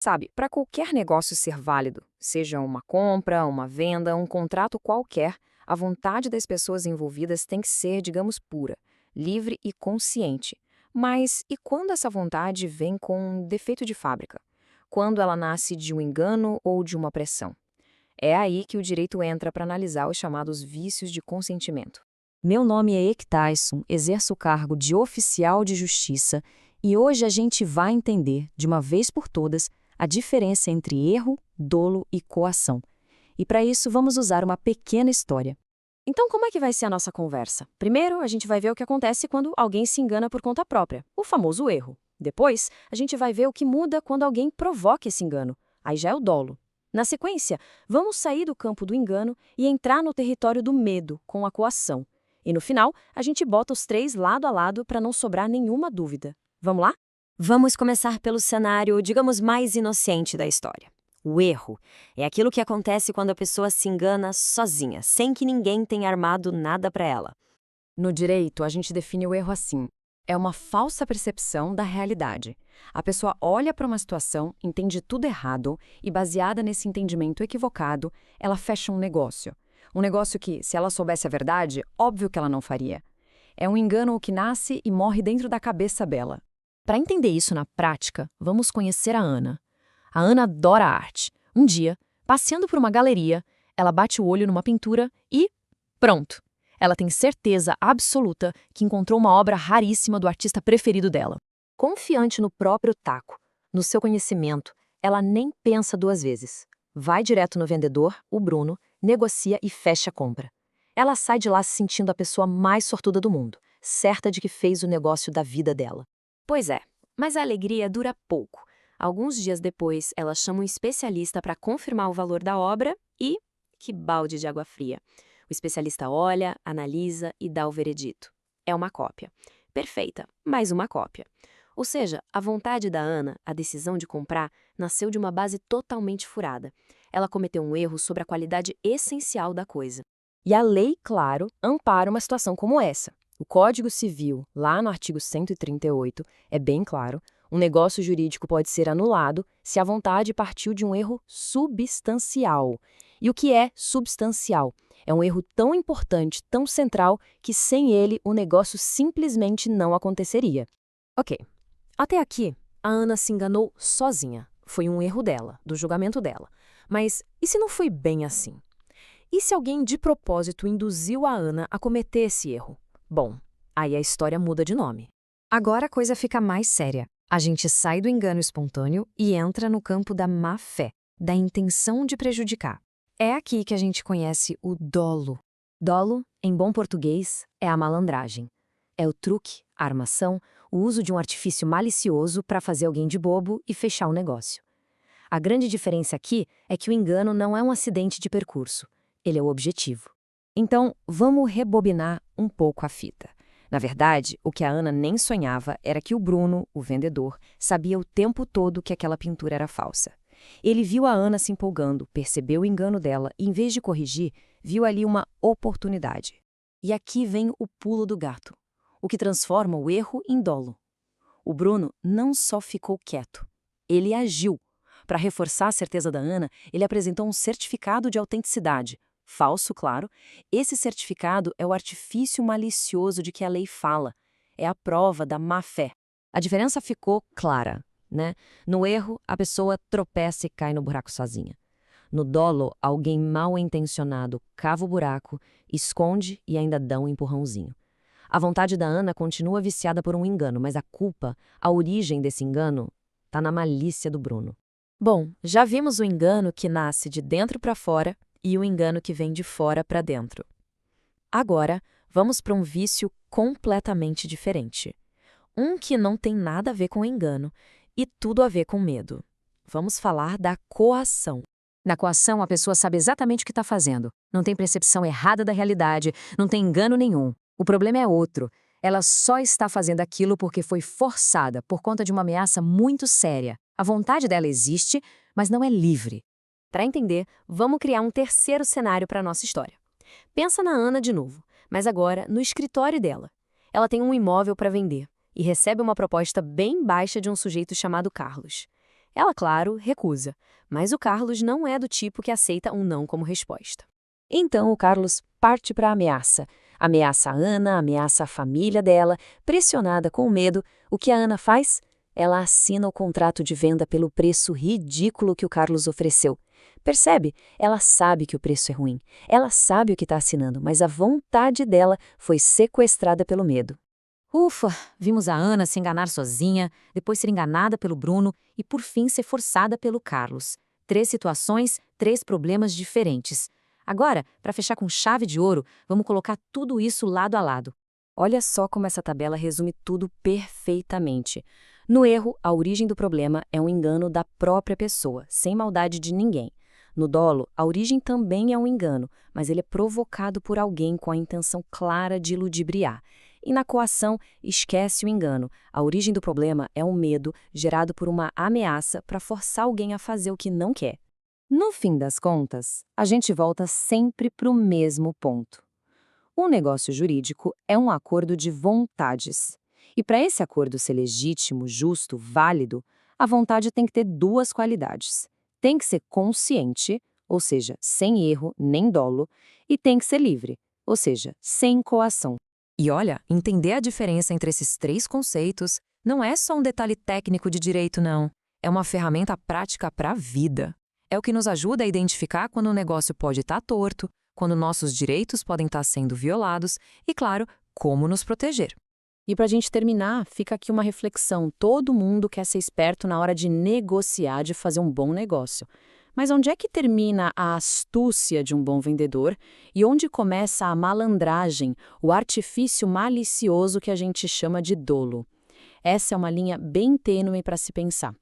Sabe, para qualquer negócio ser válido, seja uma compra, uma venda, um contrato qualquer, a vontade das pessoas envolvidas tem que ser, digamos, pura, livre e consciente. Mas e quando essa vontade vem com um defeito de fábrica? Quando ela nasce de um engano ou de uma pressão? É aí que o direito entra para analisar os chamados vícios de consentimento. Meu nome é Eck Tyson, exerço o cargo de oficial de justiça e hoje a gente vai entender, de uma vez por todas, a diferença entre erro, dolo e coação. E para isso vamos usar uma pequena história. Então, como é que vai ser a nossa conversa? Primeiro, a gente vai ver o que acontece quando alguém se engana por conta própria, o famoso erro. Depois, a gente vai ver o que muda quando alguém provoca esse engano. Aí já é o dolo. Na sequência, vamos sair do campo do engano e entrar no território do medo, com a coação. E no final, a gente bota os três lado a lado para não sobrar nenhuma dúvida. Vamos lá? Vamos começar pelo cenário, digamos, mais inocente da história. O erro é aquilo que acontece quando a pessoa se engana sozinha, sem que ninguém tenha armado nada para ela. No direito, a gente define o erro assim: é uma falsa percepção da realidade. A pessoa olha para uma situação, entende tudo errado e, baseada nesse entendimento equivocado, ela fecha um negócio. Um negócio que, se ela soubesse a verdade, óbvio que ela não faria. É um engano que nasce e morre dentro da cabeça dela. Para entender isso na prática, vamos conhecer a Ana. A Ana adora a arte. Um dia, passeando por uma galeria, ela bate o olho numa pintura e pronto! Ela tem certeza absoluta que encontrou uma obra raríssima do artista preferido dela. Confiante no próprio taco, no seu conhecimento, ela nem pensa duas vezes. Vai direto no vendedor, o Bruno, negocia e fecha a compra. Ela sai de lá se sentindo a pessoa mais sortuda do mundo, certa de que fez o negócio da vida dela. Pois é, mas a alegria dura pouco. Alguns dias depois, ela chama um especialista para confirmar o valor da obra e... que balde de água fria. O especialista olha, analisa e dá o veredito. É uma cópia. Perfeita, mas uma cópia. Ou seja, a vontade da Ana, a decisão de comprar, nasceu de uma base totalmente furada. Ela cometeu um erro sobre a qualidade essencial da coisa. E a lei, claro, ampara uma situação como essa. O Código Civil, lá no artigo 138, é bem claro: um negócio jurídico pode ser anulado se a vontade partiu de um erro substancial. E o que é substancial? É um erro tão importante, tão central, que sem ele o negócio simplesmente não aconteceria. Ok, até aqui a Ana se enganou sozinha. Foi um erro dela, do julgamento dela. Mas e se não foi bem assim? E se alguém de propósito induziu a Ana a cometer esse erro? Bom, aí a história muda de nome. Agora a coisa fica mais séria. A gente sai do engano espontâneo e entra no campo da má-fé, da intenção de prejudicar. É aqui que a gente conhece o dolo. Dolo, em bom português, é a malandragem. É o truque, a armação, o uso de um artifício malicioso para fazer alguém de bobo e fechar o negócio. A grande diferença aqui é que o engano não é um acidente de percurso, ele é o objetivo. Então, vamos rebobinar um pouco a fita. Na verdade, o que a Ana nem sonhava era que o Bruno, o vendedor, sabia o tempo todo que aquela pintura era falsa. Ele viu a Ana se empolgando, percebeu o engano dela e, em vez de corrigir, viu ali uma oportunidade. E aqui vem o pulo do gato, o que transforma o erro em dolo. O Bruno não só ficou quieto, ele agiu. Para reforçar a certeza da Ana, ele apresentou um certificado de autenticidade. Falso, claro. Esse certificado é o artifício malicioso de que a lei fala. É a prova da má-fé. A diferença ficou clara, né? No erro, a pessoa tropeça e cai no buraco sozinha. No dolo, alguém mal intencionado cava o buraco, esconde e ainda dá um empurrãozinho. A vontade da Ana continua viciada por um engano, mas a culpa, a origem desse engano, está na malícia do Bruno. Bom, já vimos o engano que nasce de dentro para fora e o engano que vem de fora para dentro. Agora, vamos para um vício completamente diferente. Um que não tem nada a ver com engano e tudo a ver com medo. Vamos falar da coação. Na coação, a pessoa sabe exatamente o que está fazendo. Não tem percepção errada da realidade, não tem engano nenhum. O problema é outro. Ela só está fazendo aquilo porque foi forçada por conta de uma ameaça muito séria. A vontade dela existe, mas não é livre. Para entender, vamos criar um terceiro cenário para a nossa história. Pensa na Ana de novo, mas agora no escritório dela. Ela tem um imóvel para vender e recebe uma proposta bem baixa de um sujeito chamado Carlos. Ela, claro, recusa, mas o Carlos não é do tipo que aceita um não como resposta. Então o Carlos parte para a ameaça. Ameaça a Ana, ameaça a família dela, pressionada com medo. O que a Ana faz? Ela assina o contrato de venda pelo preço ridículo que o Carlos ofereceu. Percebe? Ela sabe que o preço é ruim. Ela sabe o que está assinando, mas a vontade dela foi sequestrada pelo medo. Ufa, vimos a Ana se enganar sozinha, depois ser enganada pelo Bruno e, por fim, ser forçada pelo Carlos. 3 situações, 3 problemas diferentes. Agora, para fechar com chave de ouro, vamos colocar tudo isso lado a lado. Olha só como essa tabela resume tudo perfeitamente. No erro, a origem do problema é um engano da própria pessoa, sem maldade de ninguém. No dolo, a origem também é um engano, mas ele é provocado por alguém com a intenção clara de ludibriar. E na coação, esquece o engano. A origem do problema é um medo gerado por uma ameaça para forçar alguém a fazer o que não quer. No fim das contas, a gente volta sempre para o mesmo ponto. Um negócio jurídico é um acordo de vontades. E para esse acordo ser legítimo, justo, válido, a vontade tem que ter 2 qualidades. Tem que ser consciente, ou seja, sem erro nem dolo, e tem que ser livre, ou seja, sem coação. E olha, entender a diferença entre esses 3 conceitos não é só um detalhe técnico de direito, não. É uma ferramenta prática para a vida. É o que nos ajuda a identificar quando um negócio pode estar torto, quando nossos direitos podem estar sendo violados e, claro, como nos proteger. E para a gente terminar, fica aqui uma reflexão. Todo mundo quer ser esperto na hora de negociar, de fazer um bom negócio. Mas onde é que termina a astúcia de um bom vendedor e onde começa a malandragem, o artifício malicioso que a gente chama de dolo? Essa é uma linha bem tênue para se pensar.